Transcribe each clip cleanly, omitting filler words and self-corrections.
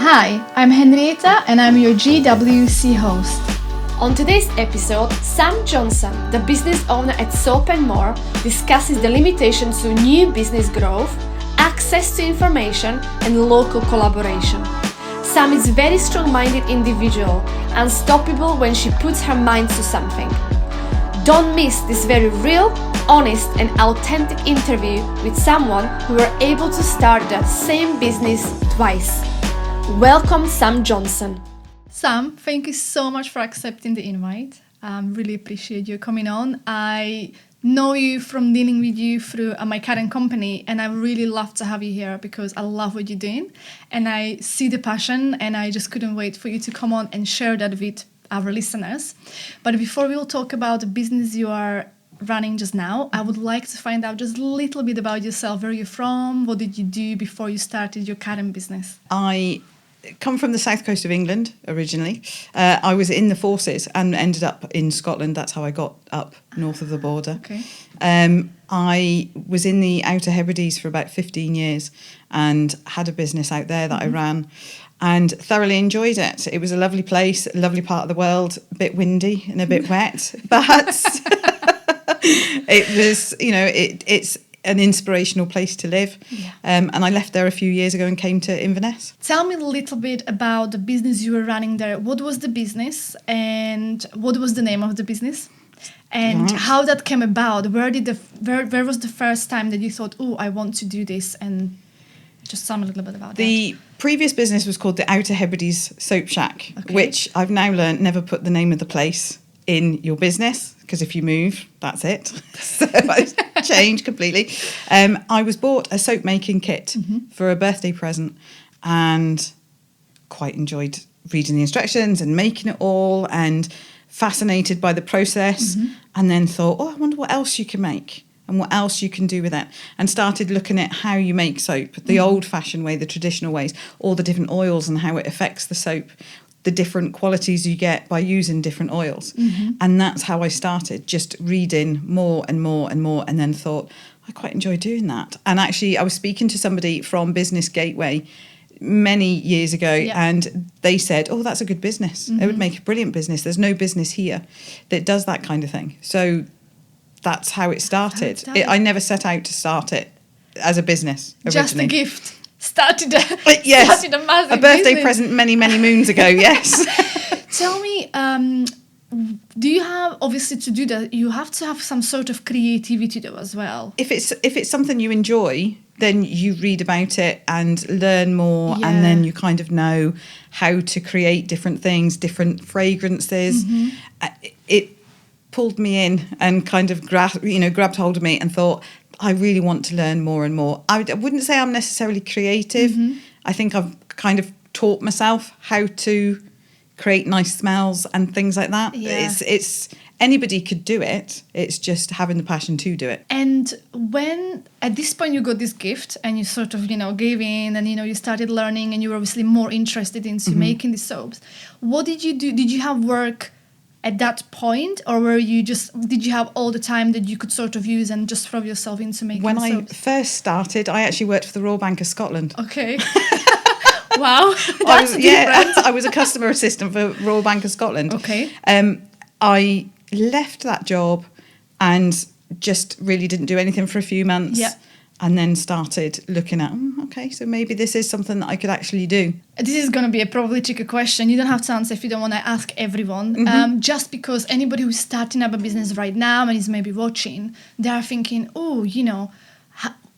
Hi, I'm Henrietta and I'm your GWC host. On today's episode, Sam Johnson, the business owner at Soap Mhor, discusses the limitations to new business growth, access to information, and local collaboration. Sam is a very strong-minded individual, unstoppable when she puts her mind to something. Don't miss this very real, honest, and authentic interview with someone who were able to start the same business twice. Welcome, Sam Johnson. Sam, thank you so much for accepting the invite. Really appreciate you coming on. I know you from dealing with you through my current company, and I really love to have you here because I love what you're doing and I see the passion, and I just couldn't wait for you to come on and share that with our listeners. But before we will talk about the business you are running just now, I would like to find out just a little bit about yourself. Where are you from? What did you do before you started your current business? I come from the south coast of England originally. I was in the forces and ended up in Scotland. That's how I got up north of the border. Okay. I was in the Outer Hebrides for about 15 years and had a business out there that I ran and thoroughly enjoyed it. It was a lovely place, a lovely part of the world, a bit windy and a bit wet, but it was, it's an inspirational place to live. Yeah. And I left there a few years ago and came to Inverness. Tell me a little bit about the business you were running there. What was the business and what was the name of the business? And how that came about? Where was the first time that you thought, oh, I want to do this? And just tell me a little bit about The previous business was called the Outer Hebrides Soap Shack, Okay. which I've now learned never put the name of the place in your business, because if you move, that's it. So I changed completely. I was bought a soap making kit for a birthday present and quite enjoyed reading the instructions and making it all and fascinated by the process, and then thought, I wonder what else you can make and what else you can do with it, and started looking at how you make soap, the old-fashioned way, the traditional ways, all the different oils and how it affects the soap, the different qualities you get by using different oils. And that's how I started, just reading more and more and more, and then thought, I quite enjoy doing that. And actually, I was speaking to somebody from Business Gateway many years ago, and they said, that's a good business. It would make a brilliant business. There's no business here that does that kind of thing. So that's how it started. I never set out to start it as a business originally. Just a gift. Started a massive a birthday business. present many moons ago. Yes. Tell me, do you have, obviously to do that, you have to have some sort of creativity though as well? If it's something you enjoy, then you read about it and learn more, and then you kind of know how to create different things, different fragrances. It pulled me in and kind of grabbed hold of me and thought, I really want to learn more and more. I wouldn't say I'm necessarily creative. I think I've kind of taught myself how to create nice smells and things like that. Yeah. It's anybody could do it. It's just having the passion to do it. And when at this point you got this gift and you sort of gave in and you started learning and you were obviously more interested into making the soaps, what did you do? Did you have work at that point, or did you have all the time that you could sort of use and just throw yourself into making When soaps? I first started, I actually worked for the Royal Bank of Scotland. Okay. Wow. That's different. I was a customer assistant for Royal Bank of Scotland. Okay. I left that job and just really didn't do anything for a few months. Yeah. And then started looking at, so maybe this is something that I could actually do. This is going to be a probably tricky question. You don't have to answer if you don't want to ask everyone. Just because anybody who's starting up a business right now and is maybe watching, they are thinking,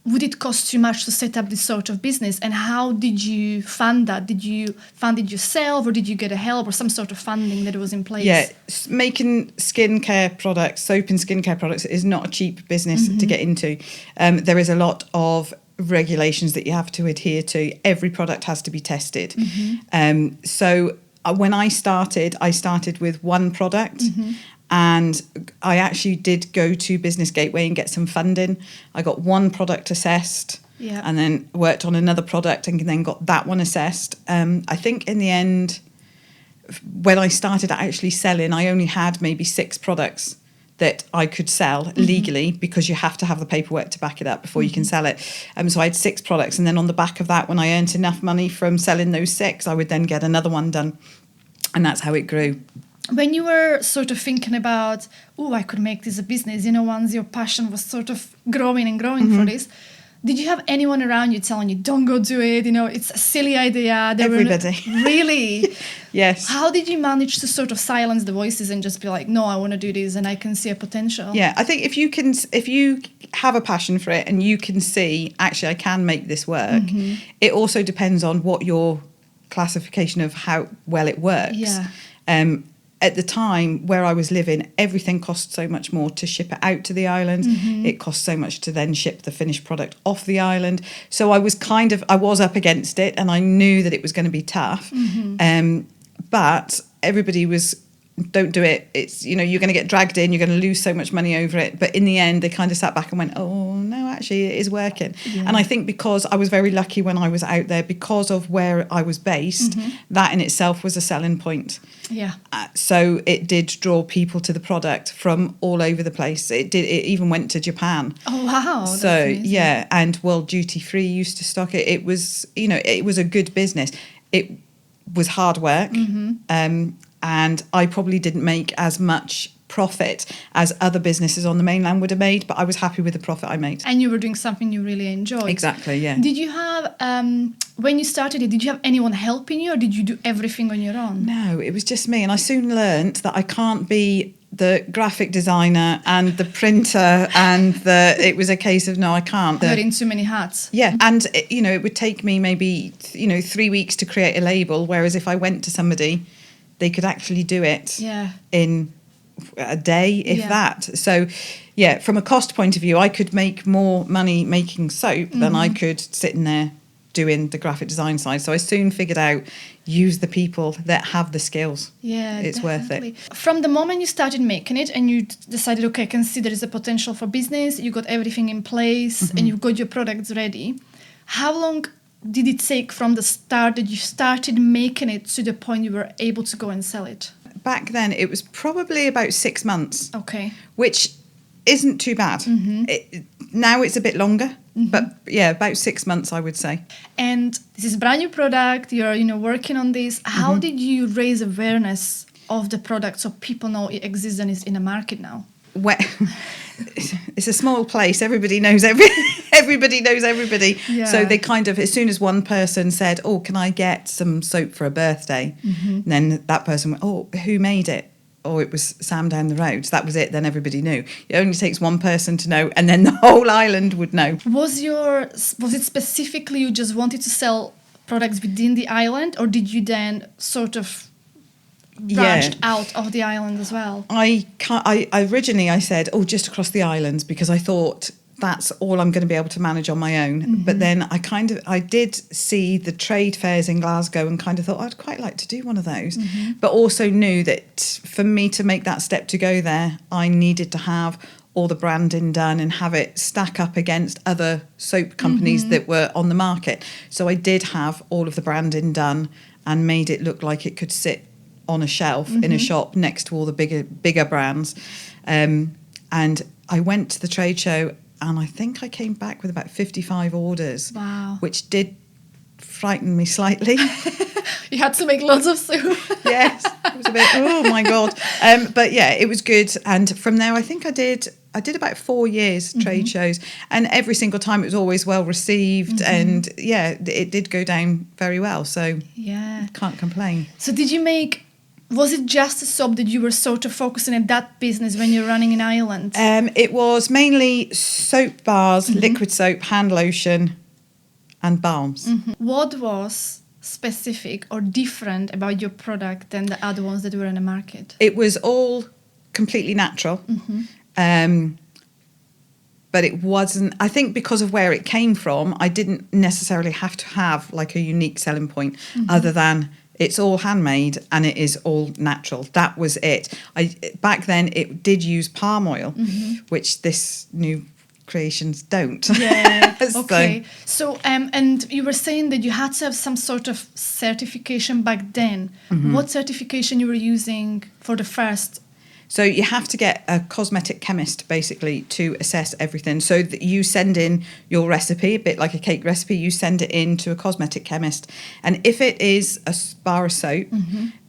would it cost too much to set up this sort of business? And how did you fund that? Did you fund it yourself, or did you get a help or some sort of funding that was in place? Yeah, making skincare products, soap and skincare products is not a cheap business to get into. There is a lot of regulations that you have to adhere to. Every product has to be tested. So when I started with one product. And I actually did go to Business Gateway and get some funding. I got one product assessed, and then worked on another product and then got that one assessed. I think in the end, when I started actually selling, I only had maybe 6 products that I could sell legally, because you have to have the paperwork to back it up before you can sell it. So I had 6 products, and then on the back of that, when I earned enough money from selling those 6, I would then get another one done, and that's how it grew. When you were sort of thinking about, I could make this a business, once your passion was sort of growing and growing for this, did you have anyone around you telling you, don't go do it, it's a silly idea? Everybody. Really? Yes. How did you manage to sort of silence the voices and just be like, no, I want to do this and I can see a potential? Yeah, I think if you have a passion for it and you can see, actually, I can make this work, it also depends on what your classification of how well it works. Yeah. At the time where I was living, everything cost so much more to ship it out to the island. It cost so much to then ship the finished product off the island. So I was up against it, and I knew that it was going to be tough. But everybody was, don't do it. It's, you're going to get dragged in. You're going to lose so much money over it. But in the end, they kind of sat back and went, oh, no, actually, it is working. Yeah. And I think because I was very lucky when I was out there, because of where I was based, that in itself was a selling point. Yeah. So it did draw people to the product from all over the place. It even went to Japan. Oh, wow. So, yeah. And World Duty Free used to stock it. It was, it was a good business. It was hard work. And I probably didn't make as much profit as other businesses on the mainland would have made, but I was happy with the profit I made. And you were doing something you really enjoyed. Exactly, yeah. Did you have, when you started it, did you have anyone helping you, or did you do everything on your own? No, it was just me. And I soon learnt that I can't be the graphic designer and the printer, and it was a case of, no, I can't. Wearing too many hats. Yeah. And, it would take me maybe, 3 weeks to create a label, whereas if I went to somebody, they could actually do it in a day, if that. So, yeah, from a cost point of view, I could make more money making soap than I could sitting there doing the graphic design side. So I soon figured out, use the people that have the skills. Yeah, it's definitely. worth it. From the moment you started making it and you decided, okay, I can see there is a potential for business, you got everything in place and you've got your products ready, how long did it take from the start that you started making it to the point you were able to go and sell it? Back then, it was probably about 6 months. Okay. Which isn't too bad. Now it's a bit longer, but yeah, about 6 months, I would say. And this is a brand new product. You're working on this. How did you raise awareness of the product so people know it exists and is in the market now? Well, it's a small place. Everybody knows everybody knows everybody. Yeah. So they kind of, as soon as one person said, "Oh, can I get some soap for a birthday?" Then that person went, "Oh, who made it?" Oh, it was Sam down the road. So that was it. Then everybody knew. It only takes one person to know, and then the whole island would know. Was it specifically you just wanted to sell products within the island, or did you then sort of branched out of the island as well? I originally I said, just across the islands, because I thought that's all I'm going to be able to manage on my own. But then I did see the trade fairs in Glasgow and kind of thought I'd quite like to do one of those. But also knew that for me to make that step to go there, I needed to have all the branding done and have it stack up against other soap companies that were on the market. So I did have all of the branding done and made it look like it could sit on a shelf in a shop next to all the bigger brands. And I went to the trade show and I think I came back with about 55 orders. Wow. Which did frighten me slightly. You had to make lots of soup. Yes. It was a bit, oh my God. But yeah, it was good. And from there, I think I did about 4 years trade shows, and every single time it was always well received. And yeah, it did go down very well. So yeah, can't complain. So was it just a soap that you were sort of focusing on that business when you're running in Ireland? It was mainly soap bars, liquid soap, hand lotion and balms. What was specific or different about your product than the other ones that were in the market? It was all completely natural. But it wasn't, I think because of where it came from, I didn't necessarily have to have like a unique selling point other than it's all handmade and it is all natural. That was it. Back then it did use palm oil, which this new creations don't. Yeah. Okay. So and you were saying that you had to have some sort of certification back then. What certification you were using for the first So you have to get a cosmetic chemist basically to assess everything. So that you send in your recipe, a bit like a cake recipe, you send it in to a cosmetic chemist. And if it is a bar of soap,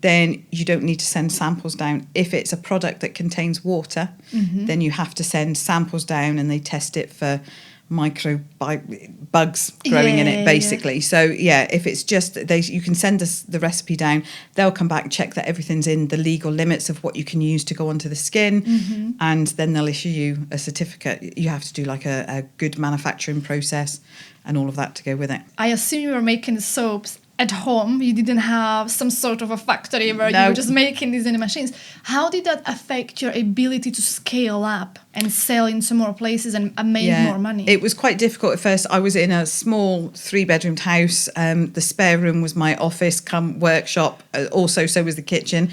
then you don't need to send samples down. If it's a product that contains water, then you have to send samples down and they test it for bugs growing in it basically. So if it's just you can send us the recipe down, they'll come back, check that everything's in the legal limits of what you can use to go onto the skin, and then they'll issue you a certificate. You have to do like a good manufacturing process and all of that to go with it. I assume you were making the soaps at home. You didn't have some sort of a factory where you were just making these in the machines. How did that affect your ability to scale up and sell into more places and make more money? It was quite difficult at first. I was in a small 3-bedroomed house. The spare room was my office come workshop. Also, so was the kitchen.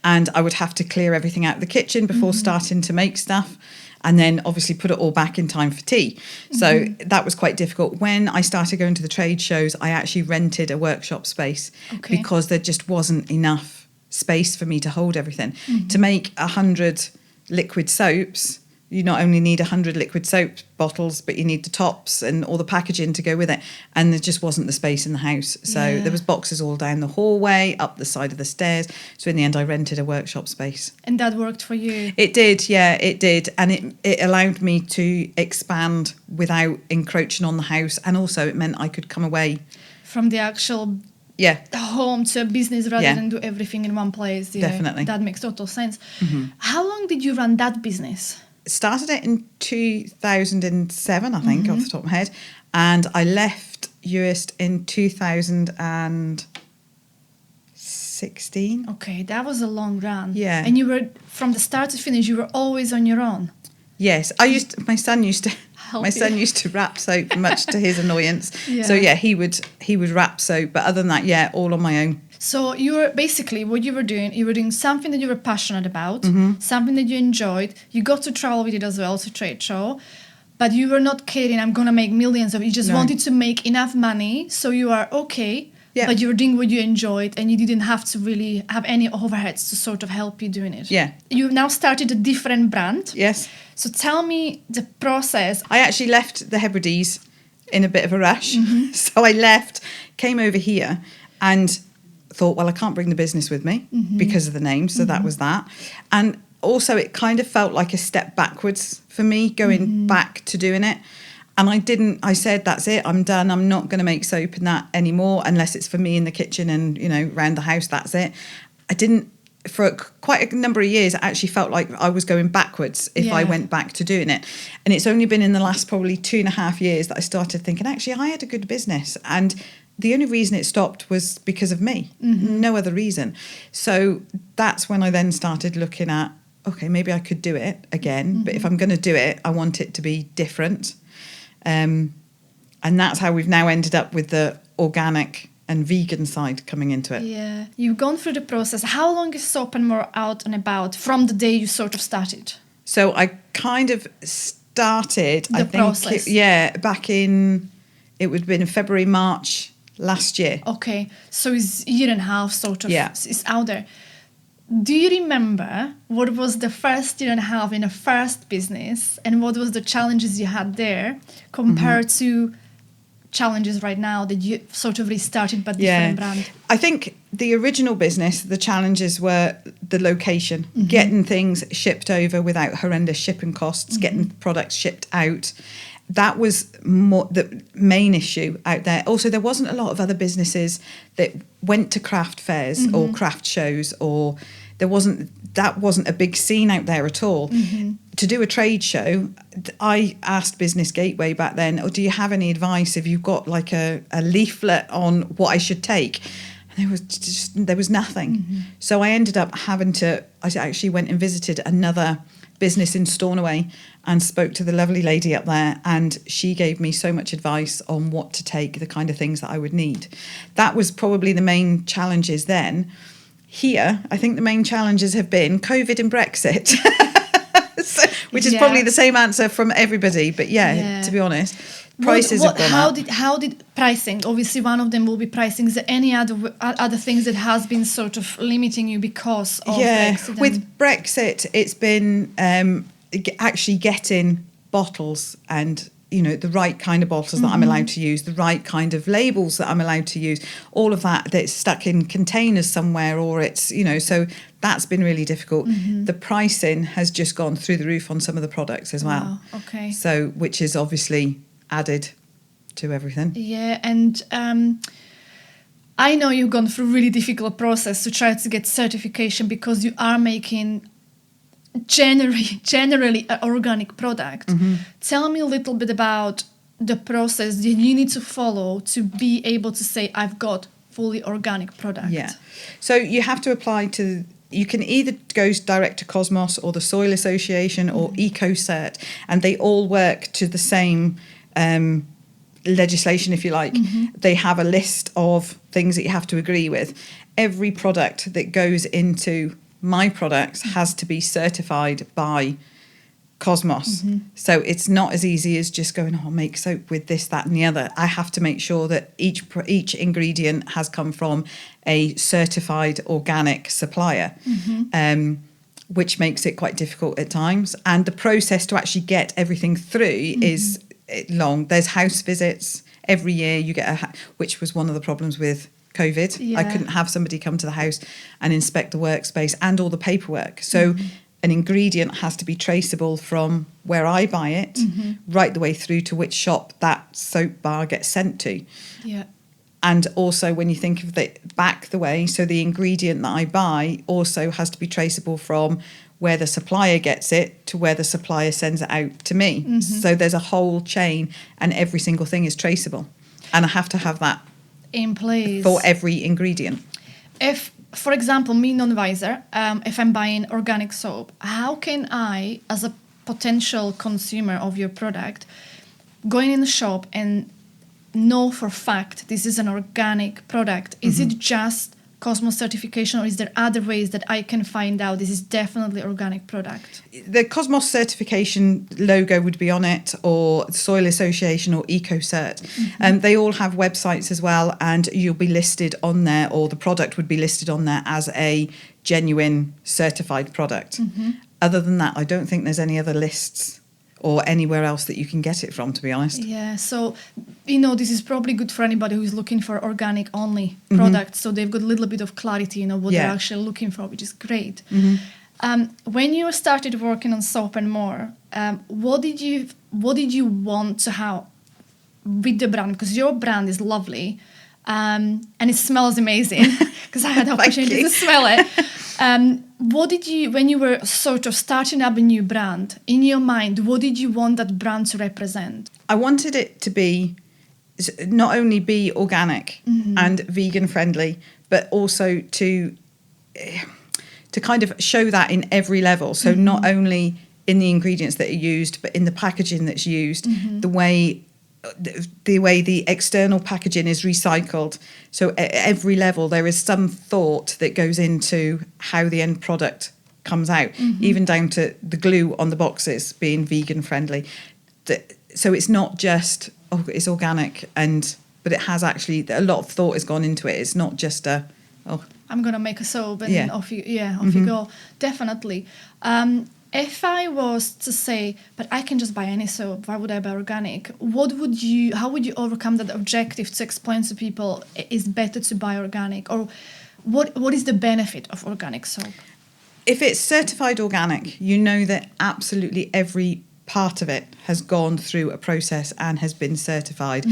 And I would have to clear everything out of the kitchen before starting to make stuff. And then obviously put it all back in time for tea. So that was quite difficult. When I started going to the trade shows, I actually rented a workshop space because there just wasn't enough space for me to hold everything. To make 100 liquid soaps, you not only need 100 liquid soap bottles, but you need the tops and all the packaging to go with it. And there just wasn't the space in the house. So there was boxes all down the hallway, up the side of the stairs. So in the end, I rented a workshop space. And that worked for you? It did, it did. And it allowed me to expand without encroaching on the house. And also it meant I could come away from the actual home to a business rather than do everything in one place. Definitely. That makes total sense. How long did you run that business? Started it in 2007, I think, off the top of my head. And I left Uist in 2016. Okay, that was a long run. Yeah. And you were, from the start to finish, you were always on your own. Yes, my son used to wrap soap, much to his annoyance. So he would wrap soap, but other than that, all on my own. So you were basically, what you were doing something that you were passionate about, something that you enjoyed. You got to travel with it as well to trade show, but you were not caring, I'm going to make millions of it. You just wanted to make enough money, so you are okay, but you were doing what you enjoyed and you didn't have to really have any overheads to sort of help you doing it. Yeah. You've now started a different brand. Yes. So tell me the process. I actually left the Hebrides in a bit of a rush. So I left, came over here and thought, well, I can't bring the business with me because of the name. So that was that. And also it kind of felt like a step backwards for me going back to doing it. And I said, that's it, I'm done. I'm not going to make soap in that anymore unless it's for me in the kitchen and, around the house, that's it. I didn't, for quite a number of years, I actually felt like I was going backwards if I went back to doing it. And it's only been in the last probably 2.5 years that I started thinking, actually, I had a good business. And the only reason it stopped was because of me, no other reason. So that's when I then started looking at, okay, maybe I could do it again. But if I'm going to do it, I want it to be different. And that's how we've now ended up with the organic and vegan side coming into it. Yeah, you've gone through the process. How long is Soap Mhor out and about from the day you sort of started? So I kind of started, process. Back in, it would have been February, March last year. Okay, so it's a year and a half sort of, it's out there. Do you remember what was the first year and a half in a first business and what was the challenges you had there compared to challenges right now that you sort of restarted but different brand? I think the original business, the challenges were the location, getting things shipped over without horrendous shipping costs, getting products shipped out. That was more the main issue out there. Also, there wasn't a lot of other businesses that went to craft fairs or craft shows, or that wasn't a big scene out there at all. To do a trade show, I asked Business Gateway back then, do you have any advice if you've got like a leaflet on what I should take? And there was nothing. So I ended up I actually went and visited another business in Stornoway and spoke to the lovely lady up there, and she gave me so much advice on what to take, the kind of things that I would need. That was probably the main challenges then. Here, I think the main challenges have been COVID and Brexit, which is probably the same answer from everybody. But to be honest, Prices have gone up. How did pricing? Obviously, one of them will be pricing. Is there any other things that has been sort of limiting you because of Brexit? With Brexit, it's been actually getting bottles and the right kind of bottles that I'm allowed to use, the right kind of labels that I'm allowed to use, all of that's stuck in containers somewhere, or it's so that's been really difficult. The pricing has just gone through the roof on some of the products as well. Wow, okay. So which is obviously added to everything. Yeah, and I know you've gone through a really difficult process to try to get certification because you are making generally an organic product. Tell me a little bit about the process that you need to follow to be able to say I've got fully organic product. Yeah, so you have to apply to. You can either go direct to Cosmos or the Soil Association or EcoCert, and they all work to the same legislation, if you like. They have a list of things that you have to agree with. Every product that goes into my products has to be certified by Cosmos. So it's not as easy as just going, I'll make soap with this, that and the other. I have to make sure that each ingredient has come from a certified organic supplier, which makes it quite difficult at times. And the process to actually get everything through is long. There's house visits every year. You get which was one of the problems with COVID. I couldn't have somebody come to the house and inspect the workspace and all the paperwork. So an ingredient has to be traceable from where I buy it right the way through to which shop that soap bar gets sent to. Yeah. And also when you think of it back the way, so the ingredient that I buy also has to be traceable from where the supplier gets it to where the supplier sends it out to me. So there's a whole chain and every single thing is traceable. And I have to have that in place for every ingredient. If, for example, me non-advisor, if I'm buying organic soap, how can I, as a potential consumer of your product, going in the shop and know for fact this is an organic product? Is it just Cosmos certification, or is there other ways that I can find out this is definitely organic product? The Cosmos certification logo would be on it, or Soil Association or EcoCert. They all have websites as well, and you'll be listed on there, or the product would be listed on there as a genuine certified product. Other than that, I don't think there's any other lists or anywhere else that you can get it from, to be honest. Yeah, so, this is probably good for anybody who's looking for organic only products. So they've got a little bit of clarity, what they're actually looking for, which is great. When you started working on Soap Mhor, what did you want to have with the brand? Because your brand is lovely, and it smells amazing, because I had the opportunity to smell it. What did you, when you were sort of starting up a new brand, in your mind, what did you want that brand to represent? I wanted it to be, not only be organic and vegan friendly, but also to kind of show that in every level. So not only in the ingredients that are used, but in the packaging that's used, the way the external packaging is recycled. So at every level there is some thought that goes into how the end product comes out, even down to the glue on the boxes being vegan friendly. So it's not just it's organic, but it has actually a lot of thought has gone into it. It's not just I'm gonna make a soap and off you go. Definitely. If I was to say, but I can just buy any soap, why would I buy organic? How would you overcome that objective to explain to people it's better to buy organic? Or what is the benefit of organic soap? If it's certified organic, you know that absolutely every part of it has gone through a process and has been certified,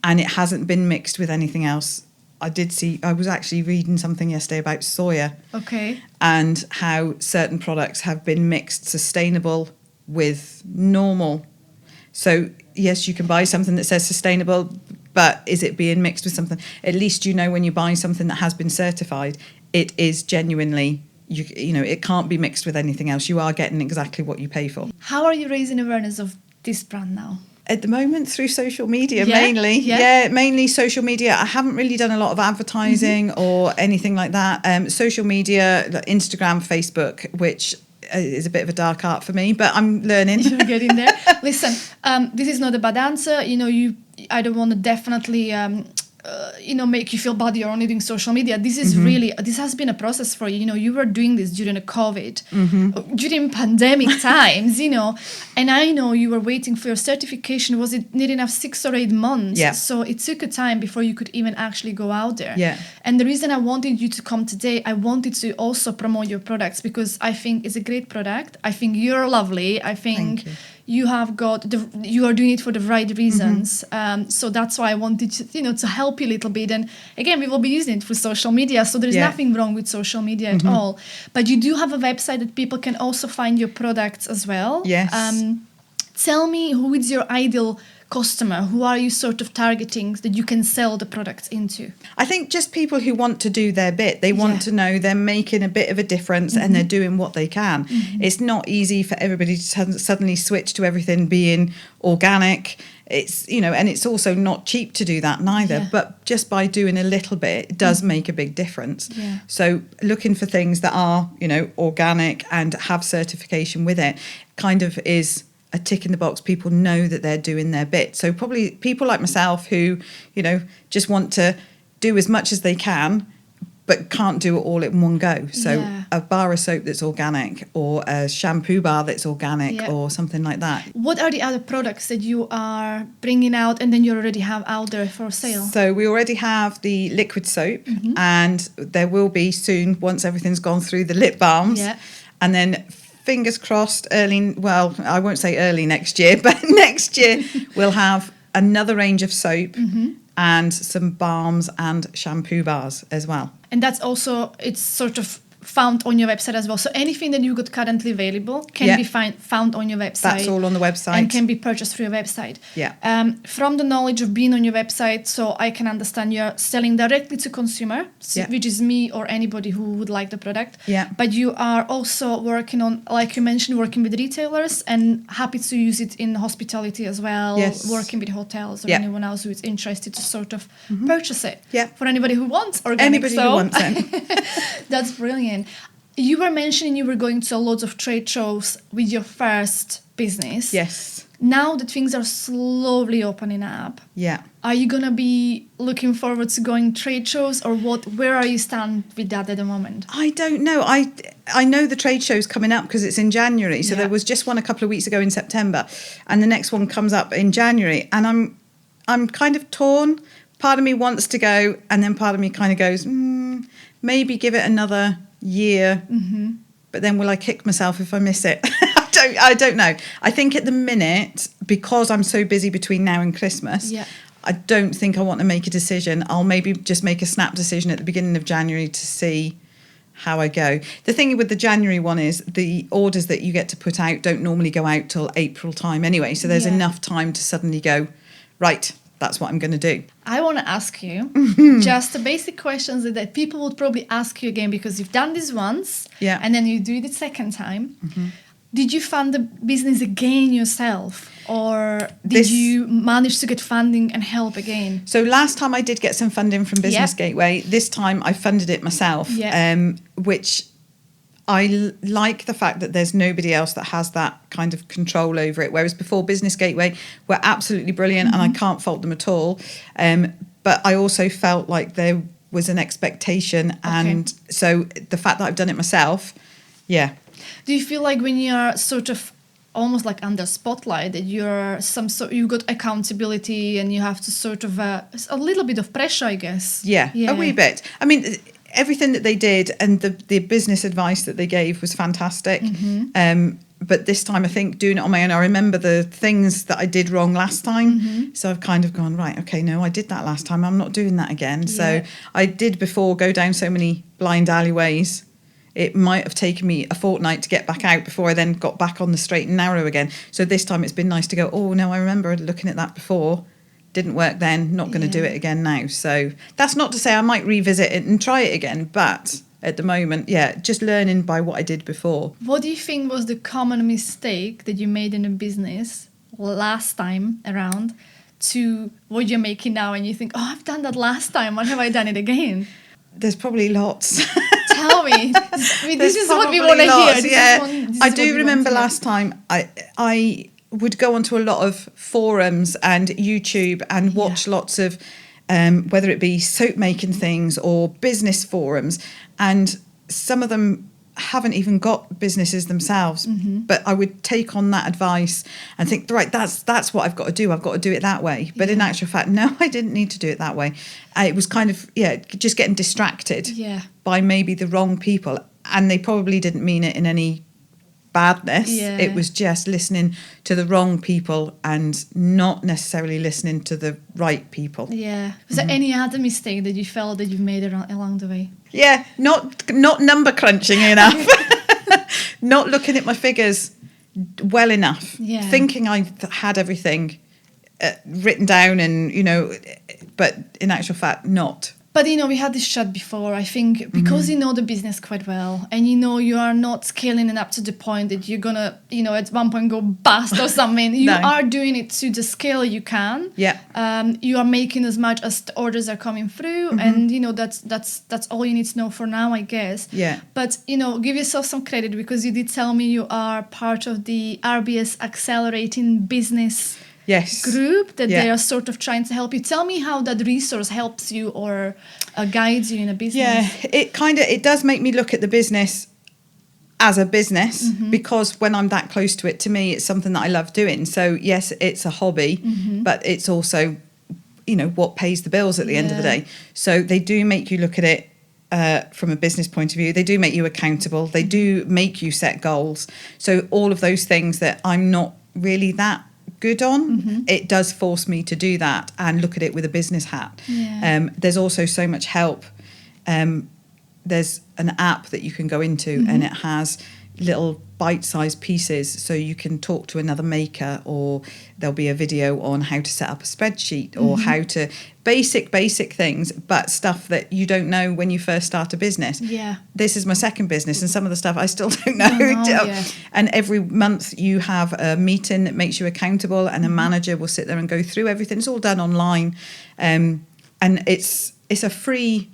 and it hasn't been mixed with anything else. I was actually reading something yesterday about soya. Okay. And how certain products have been mixed sustainable with normal. So, yes, you can buy something that says sustainable, but is it being mixed with something? At least you know when you buy something that has been certified, it is genuinely, it can't be mixed with anything else. You are getting exactly what you pay for. How are you raising awareness of this brand now? At the moment, through social media, mainly. Yeah, mainly social media. I haven't really done a lot of advertising or anything like that. Social media, like Instagram, Facebook, which is a bit of a dark art for me, but I'm learning. You're getting there. Listen, this is not a bad answer. I don't want to definitely make you feel bad you're only doing social media. This is really, this has been a process for you. You were doing this during a COVID, during pandemic times, and I know you were waiting for your certification. Was it near enough 6 or 8 months? Yeah. So it took a time before you could even actually go out there. Yeah. And the reason I wanted you to come today, I wanted to also promote your products because I think it's a great product. I think you're lovely. I think Thank you. you have you are doing it for the right reasons. So that's why I wanted to, to help you a little bit. And again, we will be using it for social media. So there's nothing wrong with social media at all. But you do have a website that people can also find your products as well. Yes. Tell me, who is your ideal customer? Who are you sort of targeting that you can sell the products into? I think just people who want to do their bit. They want to know they're making a bit of a difference and they're doing what they can. It's not easy for everybody to suddenly switch to everything being organic. It's, and it's also not cheap to do that neither. Yeah. But just by doing a little bit, it does make a big difference. Yeah. So looking for things that are, organic and have certification with it kind of is a tick in the box. People know that they're doing their bit. So probably people like myself who, just want to do as much as they can, but can't do it all in one go. So a bar of soap that's organic, or a shampoo bar that's organic, or something like that. What are the other products that you are bringing out and then you already have out there for sale? So we already have the liquid soap, and there will be soon, once everything's gone through, the lip balms. Yeah. And then fingers crossed, I won't say early next year, but next year we'll have another range of soap and some balms and shampoo bars as well. And that's also, it's sort of found on your website as well. So anything that you've got currently available can be found on your website. That's all on the website. And can be purchased through your website. Yeah. From the knowledge of being on your website, so I can understand you're selling directly to consumer, which is me or anybody who would like the product. Yeah. But you are also working on, like you mentioned, working with retailers and happy to use it in hospitality as well, working with hotels or anyone else who is interested to sort of purchase it. Yeah. For anybody who wants organic Anybody soap. who wants it. That's brilliant. You were mentioning you were going to loads of trade shows with your first business. Yes. Now that things are slowly opening up, are you going to be looking forward to going trade shows, or what? Where are you stand with that at the moment? I don't know. I know the trade show's coming up because it's in January. So there was just one a couple of weeks ago in September, and the next one comes up in January. And I'm kind of torn. Part of me wants to go, and then part of me kind of goes, maybe give it another year, but then will I kick myself if I miss it? I don't know. I think at the minute, because I'm so busy between now and Christmas, I don't think I want to make a decision. I'll maybe just make a snap decision at the beginning of January to see how I go. The thing with the January one is the orders that you get to put out don't normally go out till April time anyway, so there's enough time to suddenly go, right, that's what I'm going to do. I want to ask you just the basic questions that people would probably ask you again, because you've done this once and then you do it the second time. Did you fund the business again yourself, or did you manage to get funding and help again? So last time I did get some funding from Business Gateway. This time I funded it myself, which I like the fact that there's nobody else that has that kind of control over it. Whereas before, Business Gateway were absolutely brilliant and I can't fault them at all. But I also felt like there was an expectation. And so the fact that I've done it myself, Do you feel like when you're sort of almost like under spotlight, that you've got accountability and you have to sort of a little bit of pressure, I guess? Yeah, a wee bit. I mean, everything that they did and the business advice that they gave was fantastic. But this time, I think doing it on my own, I remember the things that I did wrong last time. So I've kind of gone, right, okay, no, I did that last time. I'm not doing that again. So I did before go down so many blind alleyways. It might have taken me a fortnight to get back out before I then got back on the straight and narrow again. So this time it's been nice to go, oh, no, I remember looking at that before. Didn't work then, not going to do it again now. So that's not to say I might revisit it and try it again. But at the moment, just learning by what I did before. What do you think was the common mistake that you made in a business last time around to what you're making now, and you think, oh, I've done that last time. Why have I done it again? There's probably lots. tell me. This is what we want to hear. Yeah, I do remember last time I would go onto a lot of forums and YouTube and watch lots of whether it be soap making things or business forums, and some of them haven't even got businesses themselves, but I would take on that advice and think, right, that's what I've got to do. I've got to do it that way. But in actual fact, no, I didn't need to do it that way. It was kind of, just getting distracted by maybe the wrong people. And they probably didn't mean it in any badness. It was just listening to the wrong people and not necessarily listening to the right people. Was there any other mistake that you felt that you've made along the way? Not number crunching enough. Not looking at my figures well enough. Thinking I had everything written down and, but in actual fact, not. But, we had this chat before. I think because you know the business quite well and you are not scaling it up to the point that you're going to, at one point go bust or something. You are doing it to the scale you can. You are making as much as the orders are coming through. And, that's all you need to know for now, I guess. But, give yourself some credit because you did tell me you are part of the RBS Accelerating Business group that they are sort of trying to help you. Tell me how that resource helps you or guides you in a business. It does make me look at the business as a business because when I'm that close to it, to me, it's something that I love doing. So yes, it's a hobby, but it's also, what pays the bills at the end of the day. So they do make you look at it from a business point of view. They do make you accountable. They do make you set goals. So all of those things that I'm not really that good on, it does force me to do that and look at it with a business hat. There's also so much help. There's an app that you can go into and it has little bite-sized pieces so you can talk to another maker, or there'll be a video on how to set up a spreadsheet or how to basic things, but stuff that you don't know when you first start a business. This is my second business and some of the stuff I still don't know. And every month you have a meeting that makes you accountable and a manager will sit there and go through everything. It's all done online, and it's a free.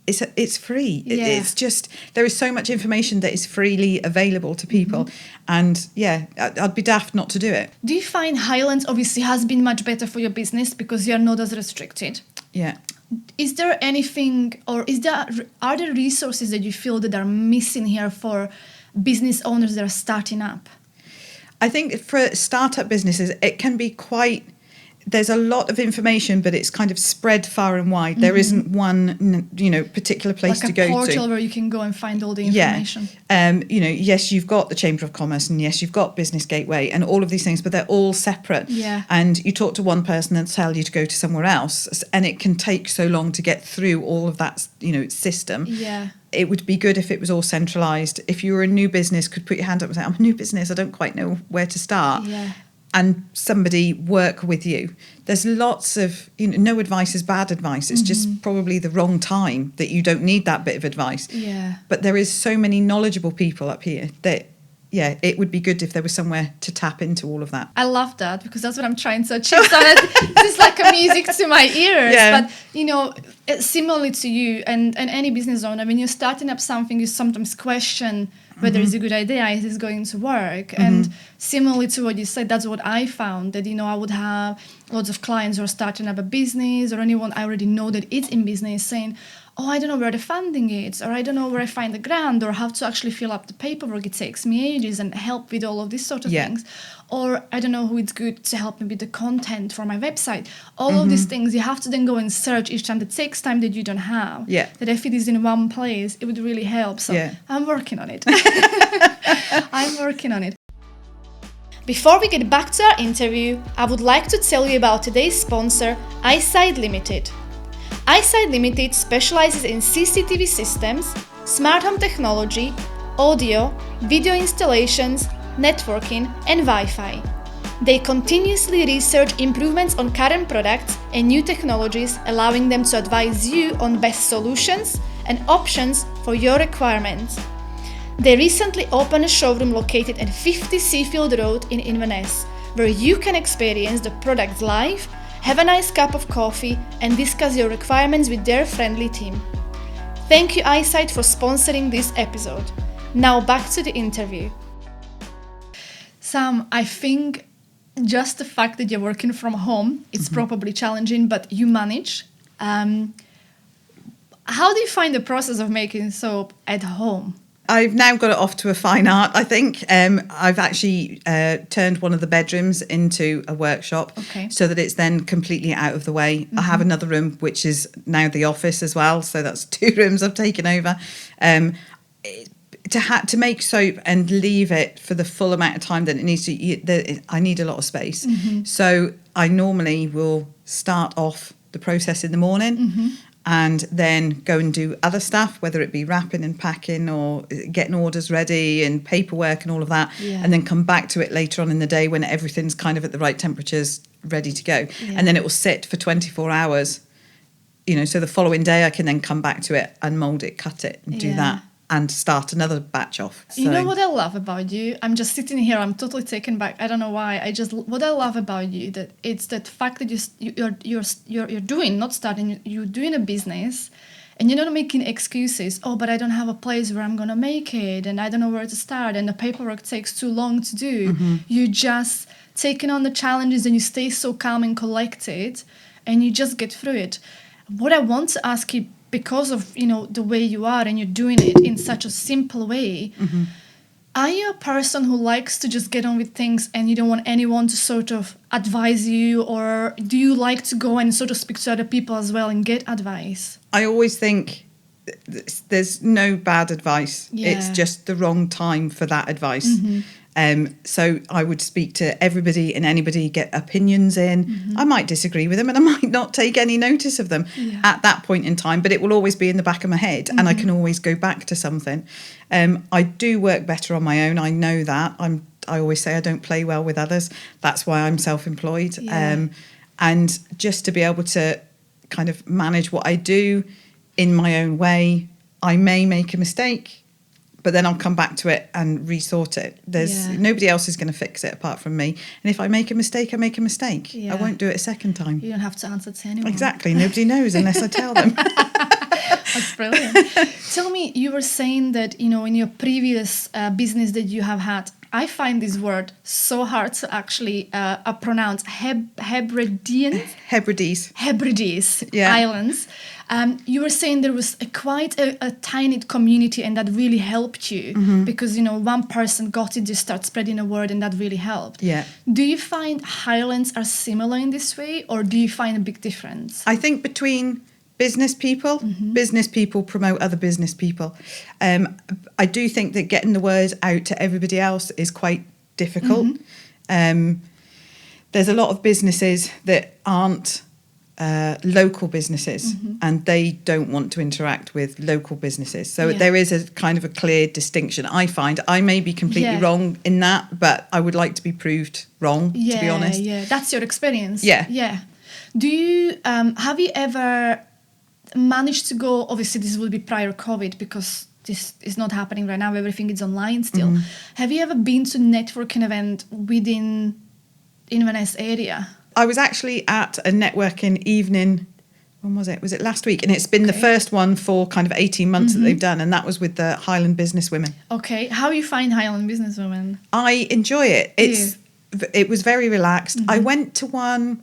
It's free. It's just, there is so much information that is freely available to people. And I'd be daft not to do it. Do you find Highlands obviously has been much better for your business because you're not as restricted? Is there anything, or are there resources that you feel that are missing here for business owners that are starting up? I think for startup businesses, it can be quite, there's a lot of information, but it's kind of spread far and wide. There isn't one, particular place to go to. Like a portal where you can go and find all the information. Yes, you've got the Chamber of Commerce, and yes, you've got Business Gateway and all of these things, but they're all separate. And you talk to one person and tell you to go to somewhere else, and it can take so long to get through all of that, system. It would be good if it was all centralised. If you were a new business, could put your hand up and say, I'm a new business, I don't quite know where to start. And somebody work with you. There's lots of, no advice is bad advice. It's just probably the wrong time that you don't need that bit of advice. But there is so many knowledgeable people up here that, it would be good if there was somewhere to tap into all of that. I love that because that's what I'm trying to achieve. So it's like a music to my ears. But, similarly to you and any business owner, when you're starting up something, you sometimes question whether it's a good idea, is this going to work? And similarly to what you said, that's what I found, that, I would have lots of clients who are starting up a business or anyone I already know that is in business saying, I don't know where the funding is, or I don't know where I find the grant, or how to actually fill up the paperwork. It takes me ages and help with all of these sort of things. Or I don't know who it's good to help me with the content for my website. All of these things, you have to then go and search each time. That takes time that you don't have. That if it is in one place, it would really help. So I'm working on it. I'm working on it. Before we get back to our interview, I would like to tell you about today's sponsor, iSight Limited. iSight Limited specializes in CCTV systems, smart home technology, audio, video installations, networking, and Wi-Fi. They continuously research improvements on current products and new technologies, allowing them to advise you on best solutions and options for your requirements. They recently opened a showroom located at 50 Seafield Road in Inverness, where you can experience the products live, have a nice cup of coffee, and discuss your requirements with their friendly team. Thank you, Eyesight, for sponsoring this episode. Now back to the interview. Sam, I think just the fact that you're working from home, it's probably challenging, but you manage. How do you find the process of making soap at home? I've now got it off to a fine art, I think. I've actually turned one of the bedrooms into a workshop, so that it's then completely out of the way. I have another room, which is now the office as well. So that's 2 rooms I've taken over. To make soap and leave it for the full amount of time that it needs to, I need a lot of space. So I normally will start off the process in the morning and then go and do other stuff, whether it be wrapping and packing or getting orders ready and paperwork and all of that, and then come back to it later on in the day when everything's kind of at the right temperatures, ready to go. And then it will sit for 24 hours, so the following day I can then come back to it and mould it, cut it and do that and start another batch off. So. You know what I love about you? I'm just sitting here, I'm totally taken back. I don't know why. What I love about you, that it's that fact that you're doing a business, and you're not making excuses. Oh, but I don't have a place where I'm gonna make it, and I don't know where to start, and the paperwork takes too long to do. You just taking on the challenges, and you stay so calm and collected, and you just get through it. What I want to ask you, because of the way you are and you're doing it in such a simple way, are you a person who likes to just get on with things and you don't want anyone to sort of advise you, or do you like to go and sort of speak to other people as well and get advice? I always think there's no bad advice. It's just the wrong time for that advice. So I would speak to everybody and anybody, get opinions in. I might disagree with them and I might not take any notice of them at that point in time, but it will always be in the back of my head and I can always go back to something. I do work better on my own. I know that. I always say I don't play well with others. That's why I'm self-employed. And just to be able to kind of manage what I do in my own way, I may make a mistake, but then I'll come back to it and resort it. Nobody else is going to fix it apart from me. And if I make a mistake, I make a mistake. I won't do it a second time. You don't have to answer to anyone. Exactly. Nobody knows unless I tell them. That's brilliant. Tell me, you were saying that, in your previous business that you have had, I find this word so hard to actually pronounce. Hebrides Islands. You were saying there was quite a tiny community, and that really helped you because one person got it, just start spreading a word, and that really helped. Do you find Highlands are similar in this way, or do you find a big difference? I think between business people promote other business people. I do think that getting the word out to everybody else is quite difficult. There's a lot of businesses that aren't local businesses and they don't want to interact with local businesses. So there is a kind of a clear distinction. I find I may be completely wrong in that, but I would like to be proved wrong, to be honest. Yeah, that's your experience. Yeah. Do you, have you ever managed to go, obviously this will be prior COVID because this is not happening right now, everything is online still. Have you ever been to networking event within Inverness area? I was actually at a networking evening, when was it? Was it last week? And it's been the first one for kind of 18 months that they've done, and that was with the Highland businesswomen. Okay, how you find Highland businesswomen? I enjoy it. It was very relaxed. I went to one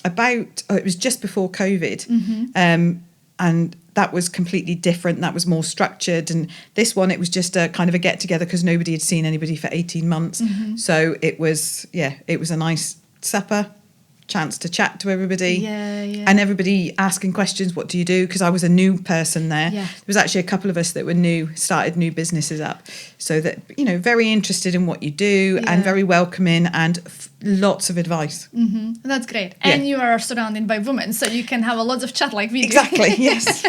it was just before COVID, and that was completely different. That was more structured, and this one, it was just a kind of a get together because nobody had seen anybody for 18 months. So it was a nice supper, chance to chat to everybody, and everybody asking questions. What do you do? Because I was a new person there. There was actually a couple of us that were started new businesses up, so that very interested in what you do and very welcoming and lots of advice. That's great. And you are surrounded by women, so you can have a lot of chat like we do. Exactly. Yes.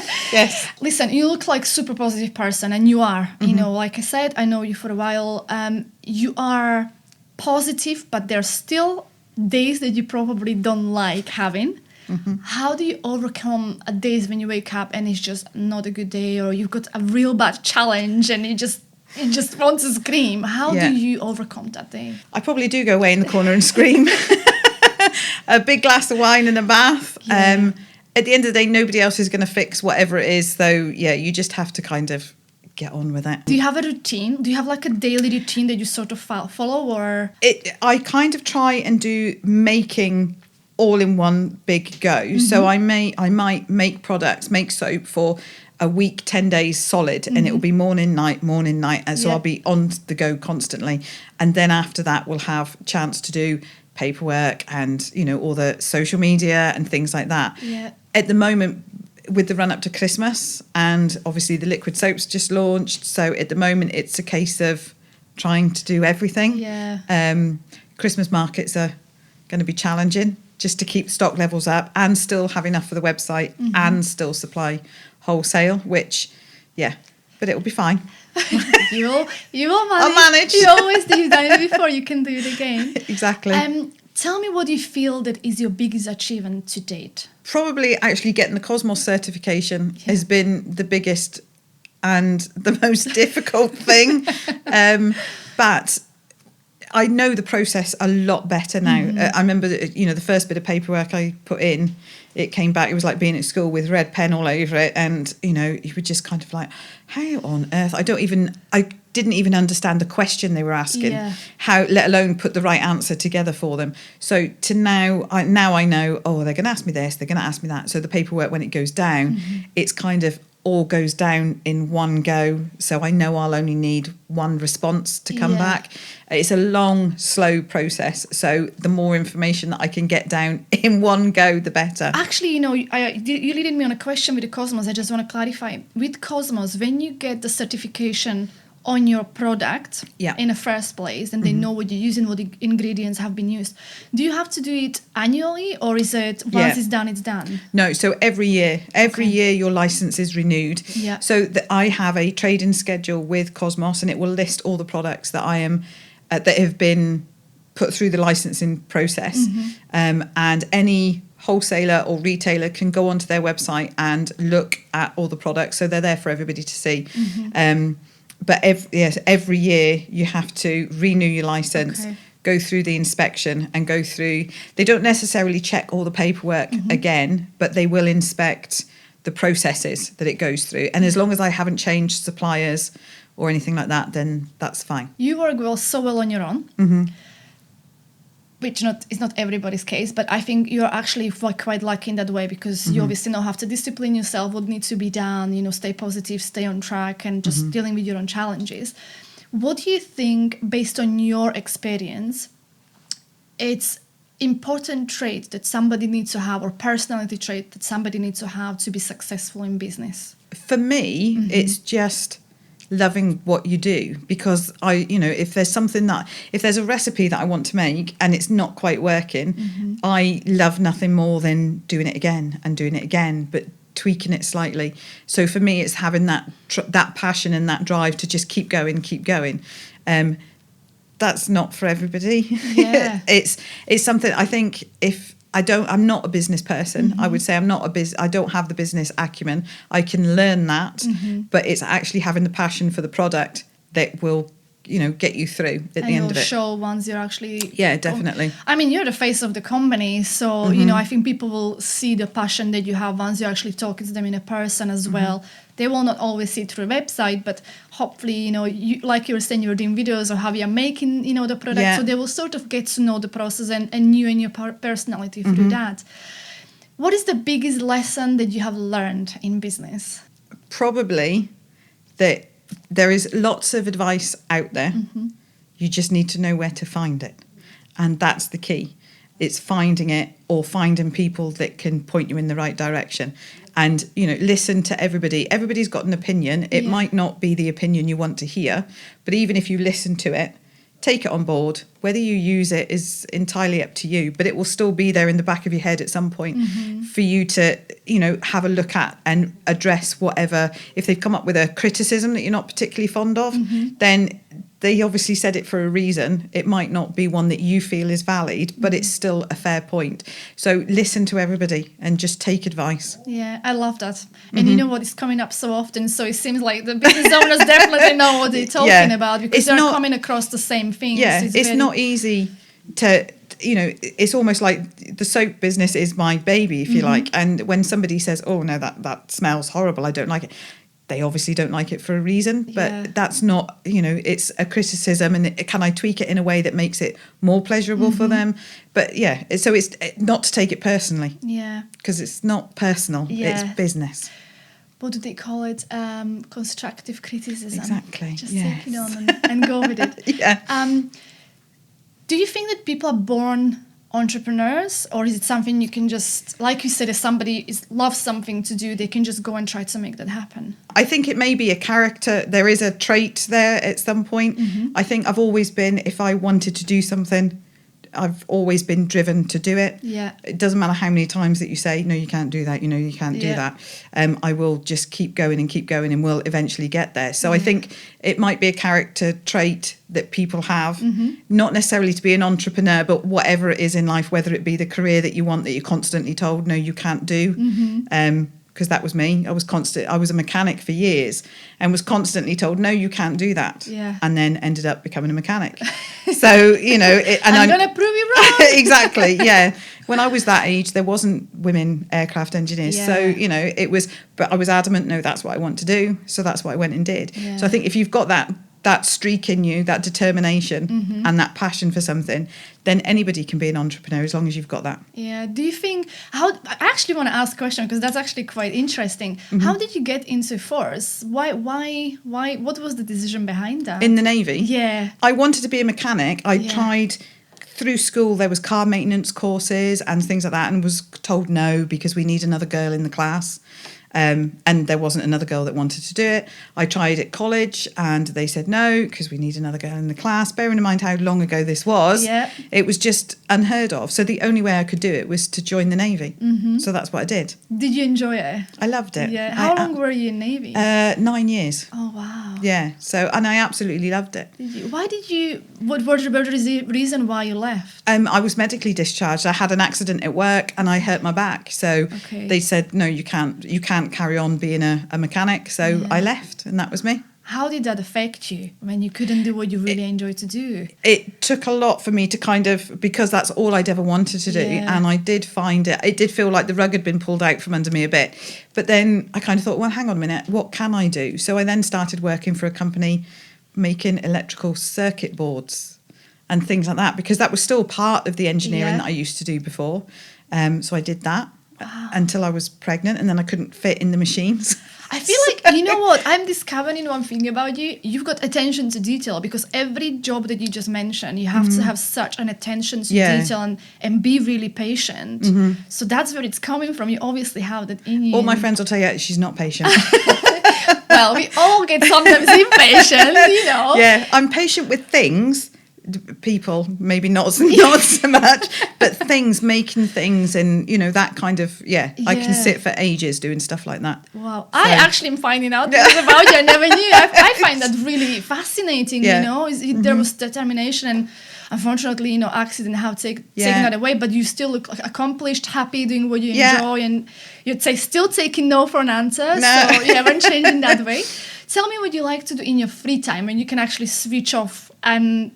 Listen, you look like super positive person, and you are. Like I said, I know you for a while. You are positive, but there's still days that you probably don't like having. How do you overcome days when you wake up and it's just not a good day, or you've got a real bad challenge and you just want to scream? How do you overcome that day? I probably do go away in the corner and scream. A big glass of wine and a bath. at the end of the day, nobody else is going to fix whatever it is. So yeah, you just have to kind of get on with it. Do you have a routine? Do you have like a daily routine that you sort of follow, or? I kind of try and do making all in one big go. So I might make products, make soap for a week, 10 days solid, and it will be morning, night. And so I'll be on the go constantly. And then after that, we'll have a chance to do paperwork and, you know, all the social media and things like that. Yeah. At the moment, with the run up to Christmas, and obviously the liquid soaps just launched. So at the moment, it's a case of trying to do everything. Yeah. Christmas markets are going to be challenging, just to keep stock levels up and still have enough for the website and still supply wholesale, which, yeah, but it'll be fine. You will manage. I'll manage. You always do. You've done it before. You can do it again. Exactly. Tell me what you feel that is your biggest achievement to date. Probably actually getting the Cosmos certification has been the biggest and the most difficult thing. But I know the process a lot better now. I remember, you know, the first bit of paperwork I put in, it came back, it was like being at school with red pen all over it. And, you know, you were just kind of like, how on earth? I didn't even understand the question they were asking, how, let alone put the right answer together for them. So to now I know, oh, they're going to ask me this, they're going to ask me that. So the paperwork, when it goes down, it's kind of all goes down in one go. So I know I'll only need one response to come back. It's a long, slow process. So the more information that I can get down in one go, the better. Actually, you know, you leading me on a question with the Cosmos. I just want to clarify. With Cosmos, when you get the certification on your product in the first place, and they know what you're using, what the ingredients have been used, do you have to do it annually, or is it once it's done, it's done? No, so every year your license is renewed. So I have a trading schedule with Cosmos, and it will list all the products that I am that have been put through the licensing process, and any wholesaler or retailer can go onto their website and look at all the products, so they're there for everybody to see. But every year you have to renew your license, go through the inspection and go through. They don't necessarily check all the paperwork again, but they will inspect the processes that it goes through. And as long as I haven't changed suppliers or anything like that, then that's fine. You work so well on your own. Which is not everybody's case, but I think you're actually quite lucky in that way, because you obviously now have to discipline yourself, what needs to be done, you know, stay positive, stay on track, and just dealing with your own challenges. What do you think, based on your experience, it's important trait that somebody needs to have, or personality trait that somebody needs to have to be successful in business? For me, it's just loving what you do, because if there's a recipe that I want to make and it's not quite working, I love nothing more than doing it again, but tweaking it slightly. So for me, it's having that passion and that drive to just keep going. That's not for everybody. It's something, I think, I'm not a business person. I would say I don't have the business acumen. I can learn that, but it's actually having the passion for the product that will, get you through at the end of it. And show once you're actually... Yeah, definitely. I mean, you're the face of the company, so, I think people will see the passion that you have once you're actually talking to them in a person as well. They will not always see it through a website, but hopefully, you, like you were saying, you're doing videos or how you're making, the product. So they will sort of get to know the process and you and your personality through that. What is the biggest lesson that you have learned in business? Probably that there is lots of advice out there. You just need to know where to find it. And that's the key. It's finding it, or finding people that can point you in the right direction. And, listen to everybody. Everybody's got an opinion. It might not be the opinion you want to hear, but even if you listen to it, take it on board. Whether you use it is entirely up to you, but it will still be there in the back of your head at some point for you to, have a look at and address whatever. If they've come up with a criticism that you're not particularly fond of, then they obviously said it for a reason. It might not be one that you feel is valid, but it's still a fair point. So listen to everybody and just take advice. Yeah, I love that. And you know what, it's coming up so often, so it seems like the business owners definitely know what they're talking about, because they're coming across the same things. Yeah, it's not easy to... it's almost like the soap business is my baby, if you like. And when somebody says, oh no, that smells horrible, I don't like it, they obviously don't like it for a reason, but that's not, it's a criticism, and can I tweak it in a way that makes it more pleasurable for them? But so it's not to take it personally. Yeah. Because it's not personal, it's business. What do they call it? Constructive criticism. Exactly. Just take it on and go with it. Yeah. Do you think that people are born entrepreneurs, or is it something you can just, like you said, if somebody loves something to do, they can just go and try to make that happen? I think it may be a character. There is a trait there at some point. I think I've always been, if I wanted to do something, I've always been driven to do it. Yeah. It doesn't matter how many times that you say, no, you can't do that, you can't do that. I will just keep going and we'll eventually get there. So I think it might be a character trait that people have, not necessarily to be an entrepreneur, but whatever it is in life, whether it be the career that you want that you're constantly told, no, you can't do. Because that was me. I was a mechanic for years and was constantly told, no, you can't do that. Yeah. And then ended up becoming a mechanic. So, I'm going to prove you wrong. Exactly. Yeah. When I was that age, there wasn't women aircraft engineers. Yeah. So, it was, but I was adamant, no, that's what I want to do. So that's what I went and did. Yeah. So I think if you've got that streak in you, that determination and that passion for something, then anybody can be an entrepreneur as long as you've got that. Yeah. Do you think, I actually want to ask a question because that's actually quite interesting. How did you get into force? Why, what was the decision behind that? In the Navy? Yeah. I wanted to be a mechanic. I tried through school, there was car maintenance courses and things like that, and was told no because we need another girl in the class. And there wasn't another girl that wanted to do it. I tried at college and they said no because we need another girl in the class. Bearing in mind how long ago this was, it was just unheard of. So the only way I could do it was to join the Navy. So that's what I did. Did you enjoy it? I loved it. Yeah. How long were you in Navy? 9 years. Oh, wow. Yeah. So, and I absolutely loved it. Why did you, what was the reason why you left? I was medically discharged. I had an accident at work and I hurt my back. So they said, no, you can't carry on being a mechanic. So I left and that was me. How did that affect you when you couldn't do what you really enjoyed to do? It took a lot for me to kind of, because that's all I'd ever wanted to do. And I did find it did feel like the rug had been pulled out from under me a bit. But then I kind of thought, well, hang on a minute, what can I do? So I then started working for a company making electrical circuit boards and things like that, because that was still part of the engineering that I used to do before. So I did that until I was pregnant, and then I couldn't fit in the machines. I feel like, you know what, I'm discovering one thing about you. You've got attention to detail, because every job that you just mentioned, you have to have such an attention to detail and be really patient. So that's where it's coming from. You obviously have that in you. All my friends will tell you she's not patient. Well, we all get sometimes impatient, Yeah, I'm patient with things. People maybe not so much, but things, making things, and that kind of I can sit for ages doing stuff like that. Wow. So. I actually am finding out things about you I never knew. I find that really fascinating. There was determination, and unfortunately accident have taken that away, but you still look like accomplished, happy, doing what you enjoy, and you'd say still taking no for an answer. No. So you haven't changed in that way. Tell me what you like to do in your free time when you can actually switch off and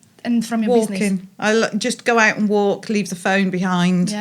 from your business. Walking. I just go out and walk, leave the phone behind,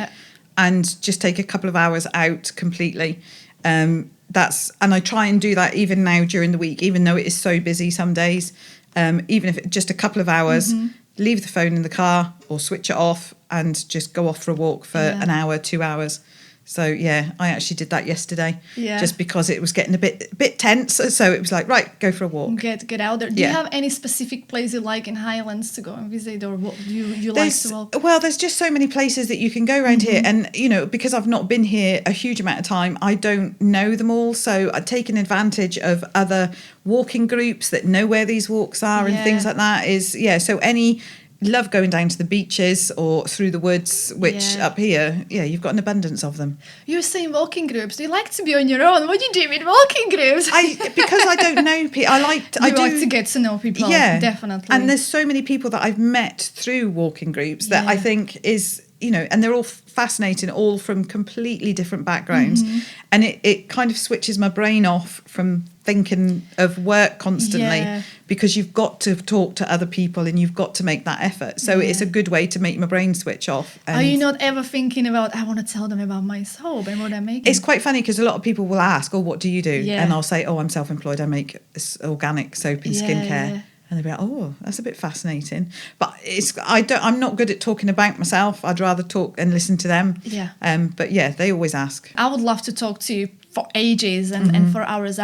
and just take a couple of hours out completely. And I try and do that even now during the week, even though it is so busy some days. Even if it's just a couple of hours, leave the phone in the car or switch it off and just go off for a walk for an hour, 2 hours. So I actually did that yesterday, just because it was getting a bit tense. So it was like, right, go for a walk. Get out there. Do you have any specific place you like in Highlands to go and visit, or what do you like to walk? Well, there's just so many places that you can go around here, and because I've not been here a huge amount of time, I don't know them all. So I've taken advantage of other walking groups that know where these walks are and things like that. So love going down to the beaches or through the woods, which up here, you've got an abundance of them. You're saying walking groups. Do you like to be on your own? What do you do with walking groups? Because I don't know people. I like to get to know people. Yeah, definitely. And there's so many people that I've met through walking groups that I think is, and they're all fascinating, all from completely different backgrounds. And it kind of switches my brain off from thinking of work constantly Yeah. because you've got to talk to other people and you've got to make that effort. So it's a good way to make my brain switch off. And Are you not ever thinking about, I want to tell them about my soap and what I'm making? it's quite funny because a lot of people will ask, oh, what do you do? Yeah. And I'll say, oh, I'm self-employed. I make organic soap and Yeah, skincare. yeah. And they'll be like, oh, that's a bit fascinating. But I'm not good at talking about myself. I'd rather talk and listen to them. Yeah. But yeah, they always ask. I would love to talk to you for ages and for hours.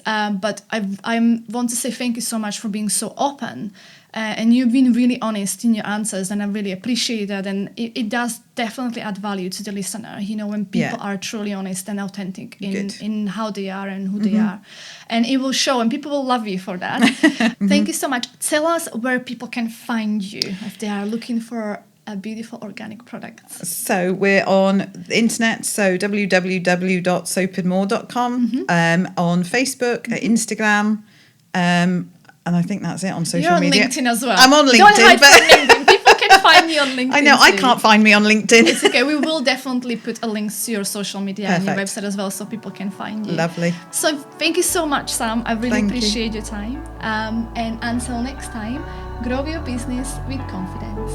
But I want to say thank you so much for being so open. And you've been really honest in your answers, and I really appreciate that. And it does definitely add value to the listener, when people are truly honest and authentic in how they are and who they are. And it will show, and people will love you for that. Thank you so much. Tell us where people can find you if they are looking for a beautiful organic products. So we're on the internet, so www.soapandmhor.com, on Facebook, Instagram, and I think that's it on social media. You're on LinkedIn as well. I'm on LinkedIn. Don't hide from LinkedIn. People can find me on LinkedIn. I know, I too. can't find me on LinkedIn. It's okay. We will definitely put a link to your social media and your Perfect. website as well, so people can find you. Lovely. So thank you so much, Sam. I really Thank you. appreciate your time. And until next time, grow your business with confidence.